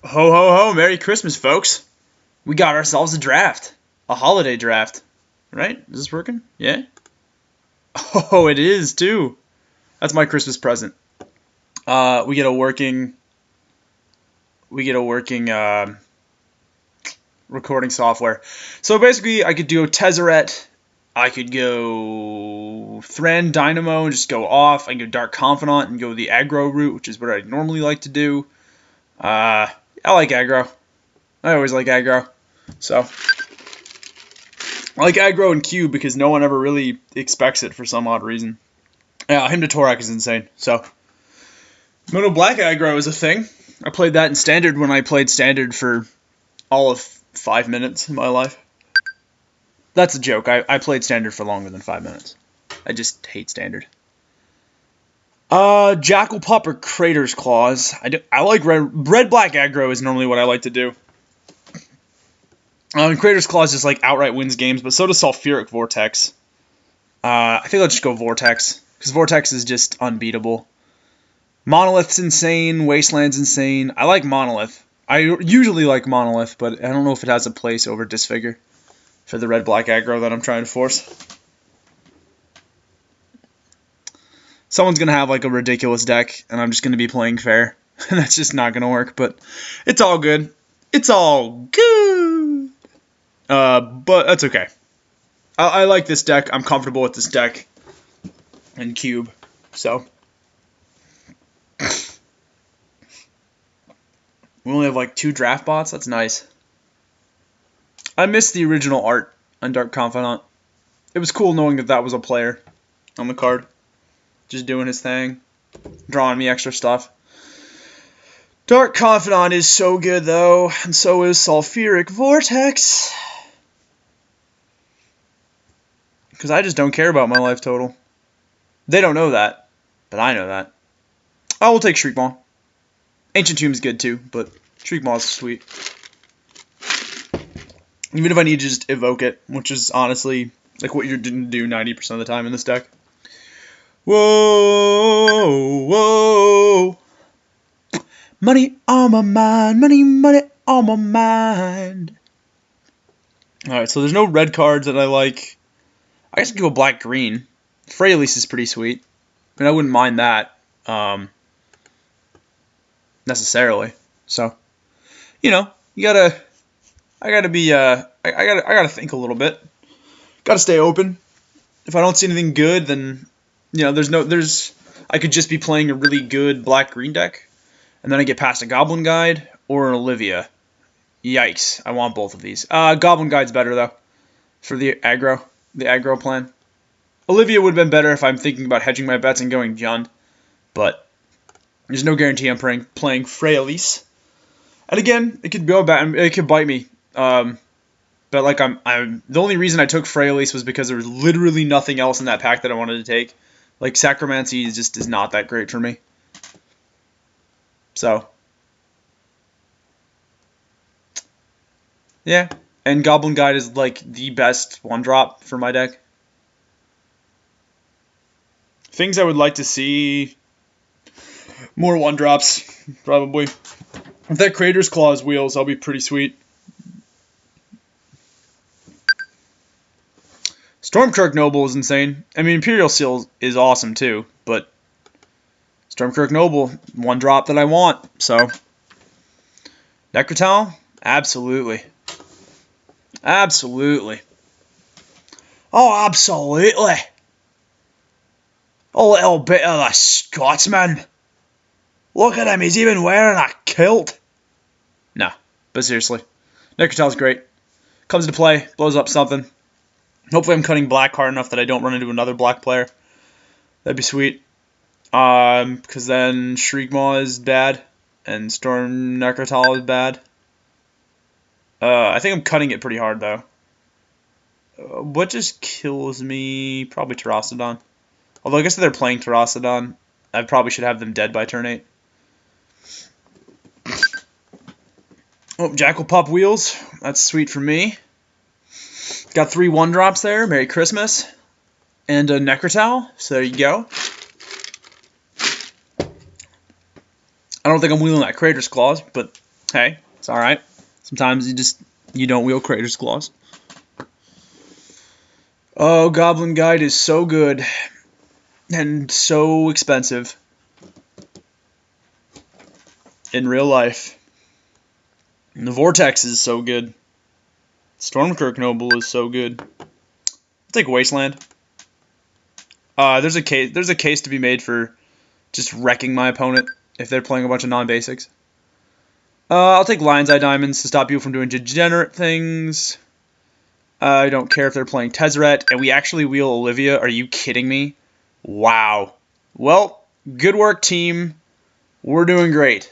Ho, ho, ho. Merry Christmas, folks. We got ourselves a draft. A holiday draft. Right? Is this working? Yeah? Oh, it is, too. That's my Christmas present. We get a working recording software. So basically, I could do a Tezzeret. I could go Thran Dynamo and just go off. I can go Dark Confidant and go the aggro route, which is what I normally like to do. I like aggro. I always like aggro. So, I like aggro and cube because no one ever really expects it for some odd reason. Yeah, Hymn to Torak is insane. So, Mono Black aggro is a thing. I played that in Standard when I played Standard for all of 5 minutes in my life. That's a joke. I played Standard for longer than 5 minutes. I just hate Standard. Jackal Pup or Crater's Claws. I like red-black aggro is normally what I like to do. Crater's Claws just like outright wins games, but so does Sulfuric Vortex. I think I'll just go Vortex, because Vortex is just unbeatable. Monolith's insane, Wasteland's insane. I like Monolith. I usually like Monolith, but I don't know if it has a place over Disfigure for the red-black aggro that I'm trying to force. Someone's going to have like a ridiculous deck, and I'm just going to be playing fair. And that's just not going to work, but it's all good. It's all good. But that's okay. I like this deck. I'm comfortable with this deck and cube, so. We only have like 2 draft bots. That's nice. I miss the original art on Dark Confidant. It was cool knowing that that was a player on the card. Just doing his thing. Drawing me extra stuff. Dark Confidant is so good though. And so is Sulfuric Vortex. Because I just don't care about my life total. They don't know that. But I know that. I will take Shriekmaw. Ancient Tomb is good too, but Shriekmaw is sweet. Even if I need to just evoke it, which is honestly like what you're going to do 90% of the time in this deck. Whoa, whoa. Money on my mind, money, money on my mind. Alright, so there's no red cards that I like. I guess I could go black-green. Freyalise is pretty sweet. I mean, I wouldn't mind that. Necessarily. So, you know, I gotta think a little bit. Gotta stay open. If I don't see anything good, then, you know, I could just be playing a really good black-green deck, and then I get past a Goblin Guide or an Olivia. Yikes, I want both of these. Goblin Guide's better, though, for the aggro plan. Olivia would have been better if I'm thinking about hedging my bets and going Jund, but there's no guarantee I'm playing Freyalise. And again, it could go bad. It could bite me. But like the only reason I took Freyalise was because there was literally nothing else in that pack that I wanted to take. Like Sacromancy just is not that great for me. So yeah, and Goblin Guide is like the best 1-drop for my deck. Things I would like to see. More 1-drops, probably. If that Crater's Claws wheels, I'll be pretty sweet. Stormkirk Noble is insane. I mean, Imperial Seal is awesome too, but Stormkirk Noble, 1-drop that I want, so. Necrotal? Absolutely. Absolutely. Oh, absolutely. A little bit of the Scotsman. Look at him, he's even wearing a kilt. Nah, but seriously. Necrotal's great. Comes into play, blows up something. Hopefully I'm cutting black hard enough that I don't run into another black player. That'd be sweet. Because then Shriekmaw is bad, and Storm Necrotal is bad. I think I'm cutting it pretty hard, though. What just kills me? Probably Terrastodon. Although I guess if they're playing Terrastodon, I probably should have them dead by turn 8. Oh, Jackal Pup wheels. That's sweet for me. Got 3 1-drops there. Merry Christmas. And a Necrotal. So there you go. I don't think I'm wheeling that Crater's Claws, but Hey, it's alright. Sometimes you don't wield Creator's Claws. Oh, Goblin Guide is so good. And so expensive. In real life. And the Vortex is so good. Stormkirk Noble is so good. I'll take Wasteland. There's a case to be made for just wrecking my opponent if they're playing a bunch of non-basics. I'll take Lion's Eye Diamonds to stop people from doing degenerate things. I don't care if they're playing Tezzeret, and we actually wheel Olivia. Are you kidding me? Wow. Well, good work, team. We're doing great.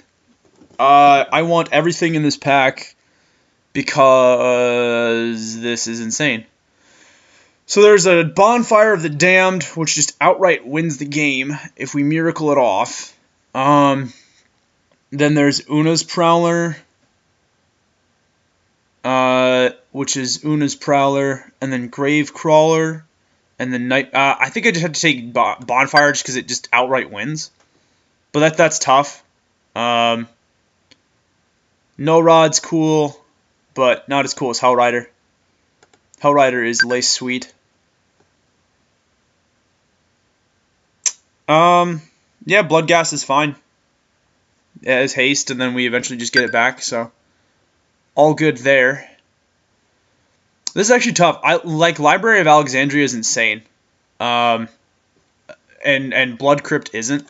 I want everything in this pack because this is insane. So there's a Bonfire of the Damned, which just outright wins the game if we miracle it off. Then there's Una's Prowler, which is Una's Prowler, and then Grave Crawler, and then Night. I think I just had to take Bonfire just because it just outright wins, but that's tough. No Rod's cool, but not as cool as Hellrider. Hellrider is lace sweet. Yeah, Bloodghast is fine. As haste, and then we eventually just get it back, so all good there. This is actually tough. I like Library of Alexandria is insane. And Blood Crypt isn't.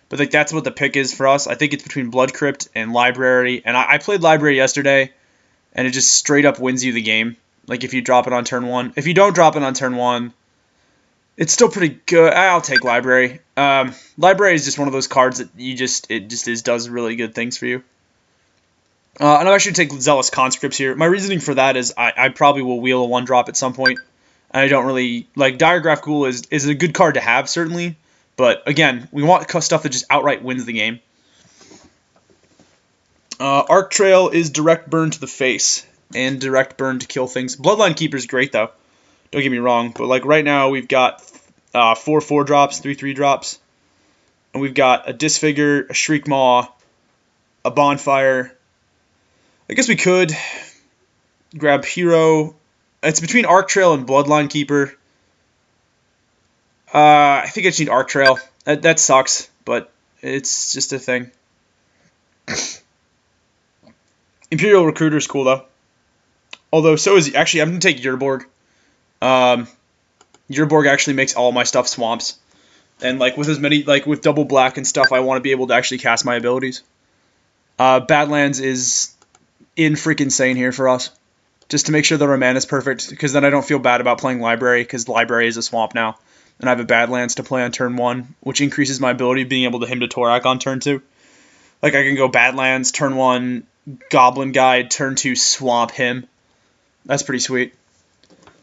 But like that's what the pick is for us. I think it's between Blood Crypt and Library. And I played Library yesterday, and it just straight up wins you the game. Like if you drop it on turn 1. If you don't drop it on turn 1, it's still pretty good. I'll take Library. Library is just one of those cards that does really good things for you. And I'll actually take Zealous Conscripts here. My reasoning for that is I probably will wheel a 1-drop at some point. And I don't really like Diregraph Ghoul is a good card to have certainly, but again we want stuff that just outright wins the game. Arc Trail is direct burn to the face and direct burn to kill things. Bloodline Keeper is great though. Don't get me wrong, but like right now we've got 4 4-drops, 3 3-drops, and we've got a Disfigure, a Shriek Maw, a Bonfire. I guess we could grab Hero. It's between Arc Trail and Bloodline Keeper. I think I just need Arc Trail. That sucks, but it's just a thing. Imperial Recruiter is cool though. Although so is actually I'm gonna take Yerborg. Yerborg actually makes all my stuff swamps, and like with with double black and stuff, I want to be able to actually cast my abilities. Badlands is in freaking insane here for us, just to make sure that our mana is perfect, because then I don't feel bad about playing Library, because Library is a swamp now, and I have a Badlands to play on turn 1, which increases my ability of being able to him to Torak on turn 2. Like I can go Badlands turn 1, Goblin Guide turn 2, swamp him. That's pretty sweet.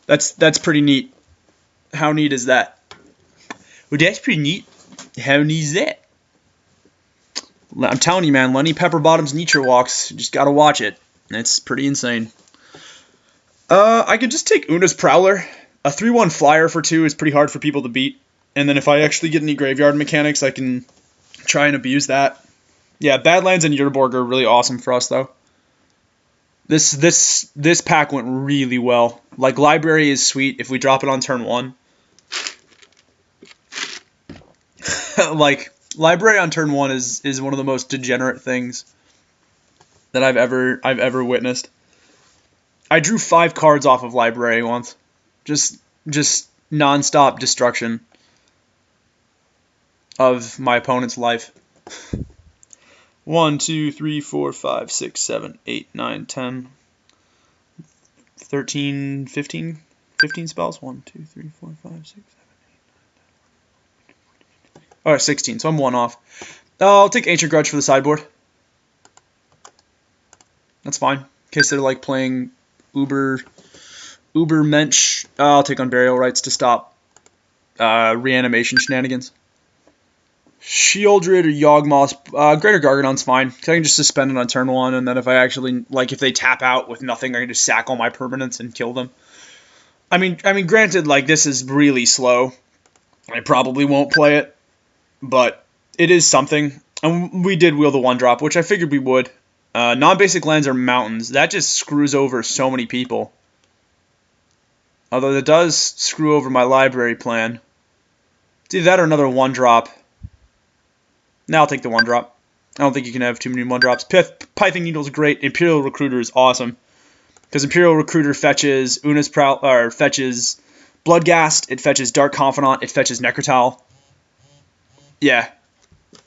That's pretty neat. How neat is that? Well, that's pretty neat. How neat is that? I'm telling you, man, Lenny Pepperbottom's Nature Walks, you just gotta watch it. It's pretty insane. I could just take Una's Prowler. A 3-1 flyer for 2 is pretty hard for people to beat. And then if I actually get any graveyard mechanics, I can try and abuse that. Yeah, Badlands and Yerborg are really awesome for us, though. This pack went really well. Like, Library is sweet if we drop it on turn 1. Like, Library on turn 1 is one of the most degenerate things that I've ever witnessed. I drew 5 cards off of Library once. Just non-stop destruction of my opponent's life. 1, 2, 3, 4, 5, 6, 7, 8, 9, 10, 13, 15 spells. 1, 2, 3, 4, 5, 6, 7, 8, 9, 10. Alright, 16, so I'm 1 off. I'll take Ancient Grudge for the sideboard. That's fine. In case they're like playing Uber Mensch. I'll take on Burial Rites to stop reanimation shenanigans. Shieldred or Yawgmoth. Greater Gargadon's fine, because I can just suspend it on turn 1, and then if I actually, like, if they tap out with nothing, I can just sack all my permanents and kill them. I mean, granted, like, this is really slow. I probably won't play it, but it is something. And we did wheel the 1-drop, which I figured we would. Non-basic lands are mountains. That just screws over so many people. Although that does screw over my library plan. It's either that or another 1-drop. Now I'll take the 1-drop. I don't think you can have too many 1-drops. Pithing Needle is great. Imperial Recruiter is awesome. Because Imperial Recruiter fetches fetches Bloodghast, it fetches Dark Confidant, it fetches Necrotal. Yeah.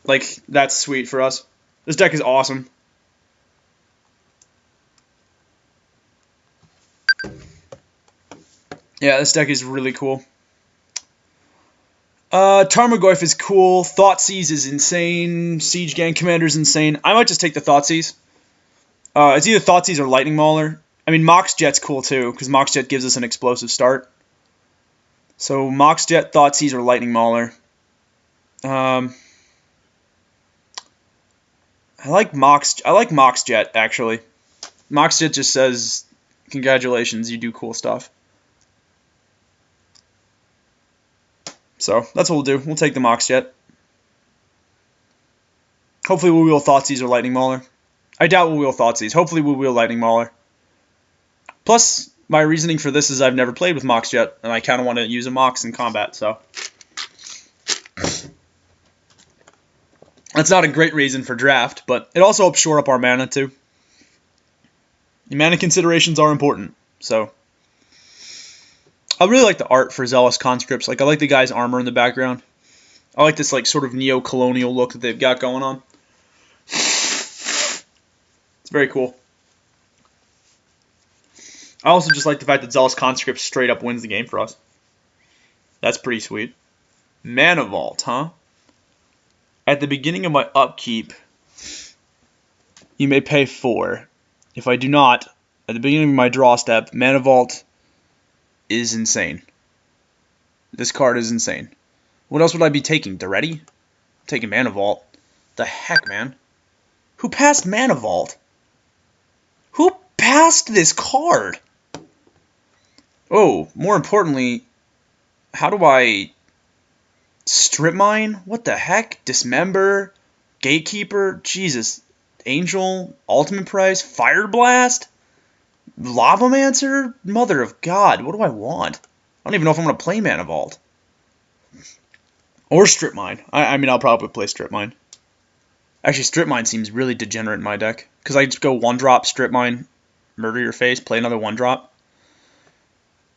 Like, that's sweet for us. This deck is awesome. Yeah, this deck is really cool. Tarmogoyf is cool. Thoughtseize is insane. Siege Gang Commander is insane. I might just take the Thoughtseize. It's either Thoughtseize or Lightning Mauler. I mean, Mox Jet's cool too, because Mox Jet gives us an explosive start. So Mox Jet, Thoughtseize, or Lightning Mauler. I like Mox Jet actually. Mox Jet just says, "Congratulations, you do cool stuff." So that's what we'll do. We'll take the Mox Jet. Hopefully we'll wheel Thoughtseize or Lightning Mauler. I doubt we'll wheel Thoughtseize. Hopefully we'll wheel Lightning Mauler. Plus, my reasoning for this is I've never played with Mox Jet, and I kind of want to use a Mox in combat, so. That's not a great reason for draft, but it also helps shore up our mana, too. The mana considerations are important, so. I really like the art for Zealous Conscripts. Like, I like the guy's armor in the background. I like this, like, sort of neo-colonial look that they've got going on. It's very cool. I also just like the fact that Zealous Conscript straight up wins the game for us. That's pretty sweet. Mana Vault, huh? At the beginning of my upkeep, you may pay 4. If I do not, at the beginning of my draw step, Mana Vault is insane. This card is insane. What else would I be taking? Duretti? I'm taking Mana Vault. The heck, man? Who passed Mana Vault? Who passed this card? Oh, more importantly, how do I strip mine? What the heck? Dismember? Gatekeeper? Jesus. Angel? Ultimate Price? Fire Blast? Lavamancer? Mother of God, what do I want? I don't even know if I'm going to play Mana Vault. Or Strip Mine. I mean, I'll probably play Strip Mine. Actually, Strip Mine seems really degenerate in my deck. Because I just go 1-drop, Strip Mine, murder your face, play another 1-drop.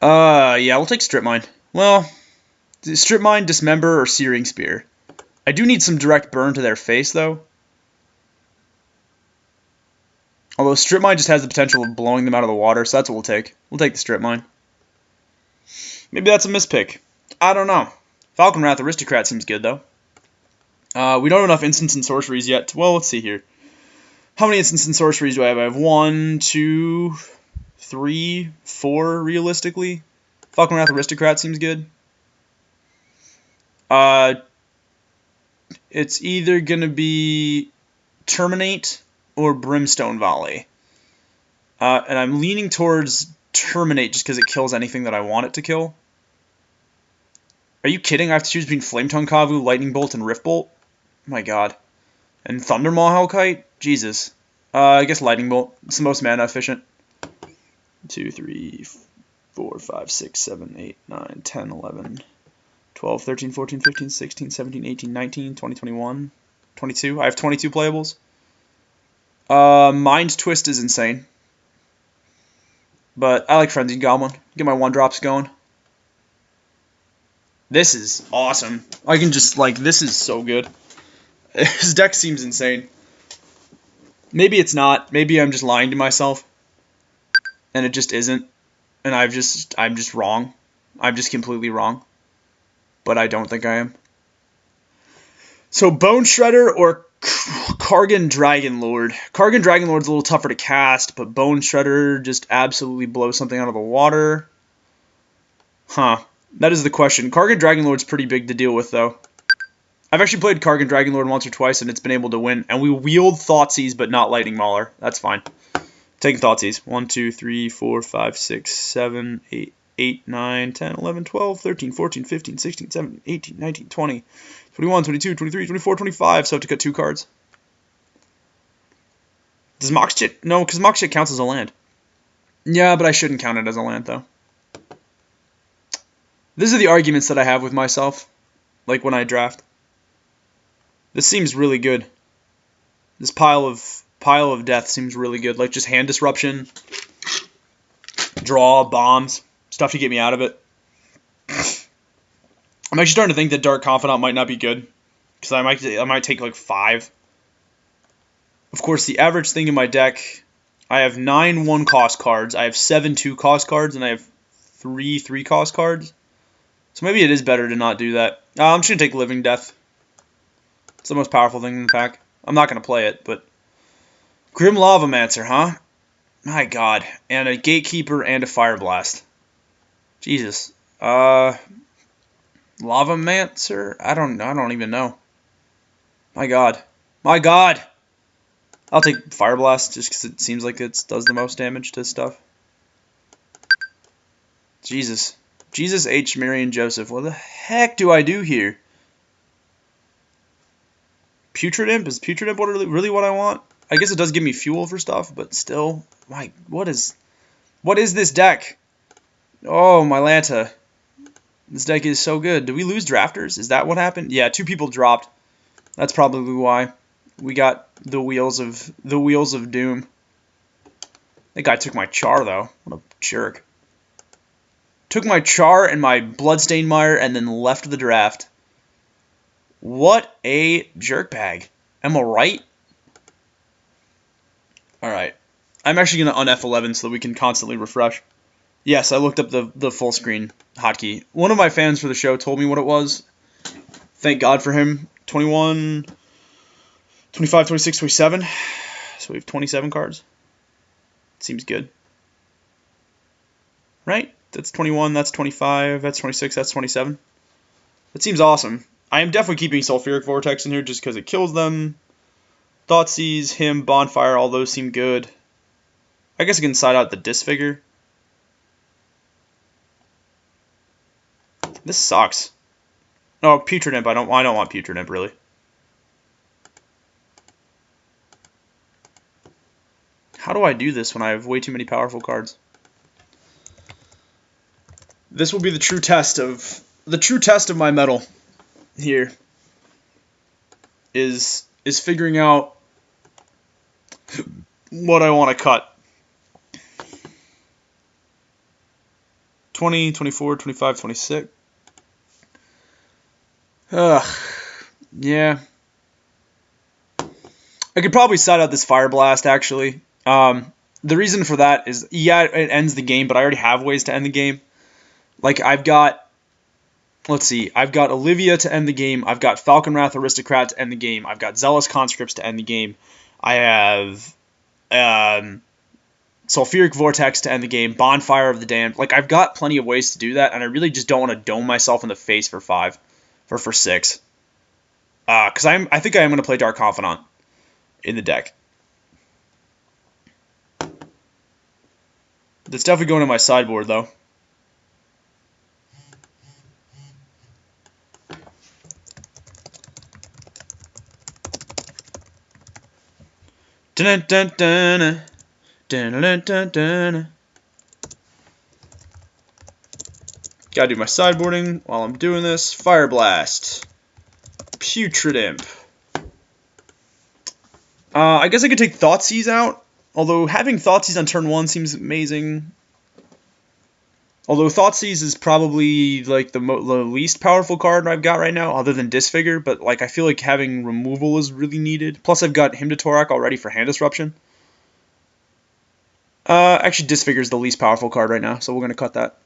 Yeah, we'll take Strip Mine. Well, Strip Mine, Dismember, or Searing Spear. I do need some direct burn to their face, though. Although Strip Mine just has the potential of blowing them out of the water, so that's what we'll take. We'll take the Strip Mine. Maybe that's a mispick. I don't know. Falcon Wrath Aristocrat seems good, though. We don't have enough instants and sorceries yet. Well, let's see here. How many instants and sorceries do I have? I have 1, 2, 3, 4, realistically. Falcon Wrath Aristocrat seems good. It's either going to be Terminate or Brimstone Volley. And I'm leaning towards Terminate just because it kills anything that I want it to kill. Are you kidding? I have to choose between Flametongue Kavu, Lightning Bolt, and Rift Bolt? Oh my god. And Thundermaw Hellkite? Jesus. I guess Lightning Bolt. It's the most mana efficient. 2, 3, 4, 5, 6, 7, 8, 9, 10, 11, 12, 13, 14, 15, 16, 17, 18, 19, 20, 21, 22. I have 22 playables. Mind Twist is insane. But I like Frenzied Goblin. Get my 1-drops going. This is awesome. I can just, like, this is so good. His deck seems insane. Maybe it's not. Maybe I'm just lying to myself. And it just isn't. And I'm just wrong. I'm just completely wrong. But I don't think I am. So Bone Shredder or Kargan Dragonlord. Kargan Dragonlord's a little tougher to cast, but Bone Shredder just absolutely blows something out of the water. Huh. That is the question. Kargan Dragonlord's pretty big to deal with, though. I've actually played Kargan Dragonlord once or twice, and it's been able to win. And we wield Thoughtseize, but not Lightning Mauler. That's fine. Taking Thoughtseize. 1, 2, 3, 4, 5, 6, 7, 8, 9, 10, 11, 12, 13, 14, 15, 16, 17, 18, 19, 20, 21, 22, 23, 24, 25. So I have to cut 2 cards. Does Moxchit? No, because Moxchit counts as a land. Yeah, but I shouldn't count it as a land, though. These are the arguments that I have with myself, like when I draft. This seems really good. This pile of death seems really good. Like just hand disruption, draw, bombs, stuff to get me out of it. I'm actually starting to think that Dark Confidant might not be good, because I might take like 5. Of course, the average thing in my deck, I have 9 1-cost cards, I have 7 2-cost cards, and I have 3 3-cost cards. So maybe it is better to not do that. I'm just going to take Living Death. It's the most powerful thing in the pack. I'm not going to play it, but... Grim Lavamancer, huh? My god. And a Gatekeeper and a Fire Blast. Jesus. Lavamancer? I don't even know. My god. My god! I'll take Fire Blast just because it seems like it does the most damage to stuff. Jesus. Jesus H. Mary and Joseph. What the heck do I do here? Putrid Imp? Is Putrid Imp really what I want? I guess it does give me fuel for stuff, but still. What is this deck? Oh, my Lanta. This deck is so good. Did we lose drafters? Is that what happened? Yeah, 2 people dropped. That's probably why. We got the wheels of doom. That guy took my Char though. What a jerk. Took my Char and my Bloodstained Mire and then left the draft. What a jerkbag. Am I right? Alright. I'm actually going to un-F11 so that we can constantly refresh. Yes, I looked up the full screen hotkey. One of my fans for the show told me what it was. Thank God for him. 21, 25, 26, 27. So we have 27 cards. Seems good. Right? That's 21, that's 25, that's 26, that's 27. That seems awesome. I am definitely keeping Sulfuric Vortex in here just because it kills them. Thoughtseize, him, Bonfire, all those seem good. I guess I can side out the Disfigure. This sucks. No, Putrid Imp. I don't want Putrid Imp, really. How do I do this when I have way too many powerful cards? This will be the true test of my mettle here. Is figuring out what I want to cut. 20, 24, 25, 26. Yeah. I could probably side out this Fire Blast, actually. The reason for that is, yeah, it ends the game, but I already have ways to end the game. Like, I've got, let's see, I've got Olivia to end the game. I've got Falconwrath Aristocrat to end the game. I've got Zealous Conscripts to end the game. I have Sulfuric Vortex to end the game. Bonfire of the Damned. Like, I've got plenty of ways to do that, and I really just don't want to dome myself in the face for 5. For 6. Because I think I am going to play Dark Confidant in the deck. That's definitely going to my sideboard, though. Dun dun dun dun dun dun dun. Gotta do my sideboarding while I'm doing this. Fire Blast. Putrid Imp. I guess I could take Thoughtseize out. Although having Thoughtseize on turn 1 seems amazing. Although Thoughtseize is probably like the least powerful card I've got right now, other than Disfigure. But like I feel like having removal is really needed. Plus I've got Hymn to Torak already for hand disruption. Actually Disfigure is the least powerful card right now, so we're gonna cut that.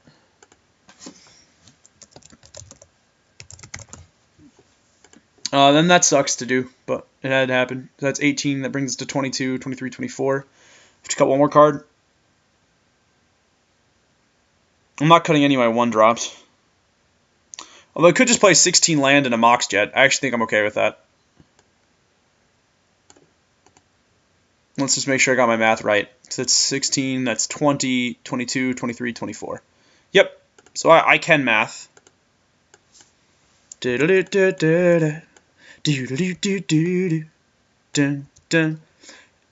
Then that sucks to do, but it had to happen. So that's 18, that brings us to 22, 23, 24. Just cut one more card. I'm not cutting any of my 1-drops. Although I could just play 16 land and a Mox Jet. I actually think I'm okay with that. Let's just make sure I got my math right. So that's 16, that's 20, 22, 23, 24. Yep, so I can math.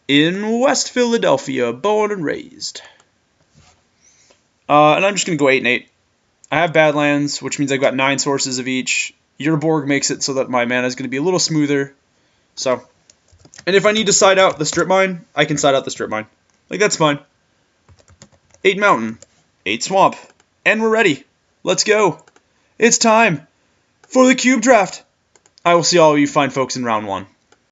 in West Philadelphia, born and raised. And I'm just going to go 8 and 8. I have Badlands, which means I've got 9 sources of each. Your Borg makes it so that my mana is going to be a little smoother. So, and if I need to side out the Strip Mine, I can side out the Strip Mine. Like, that's fine. 8 Mountain, 8 Swamp, and we're ready. Let's go. It's time for the Cube Draft. I will see all of you fine folks in round 1.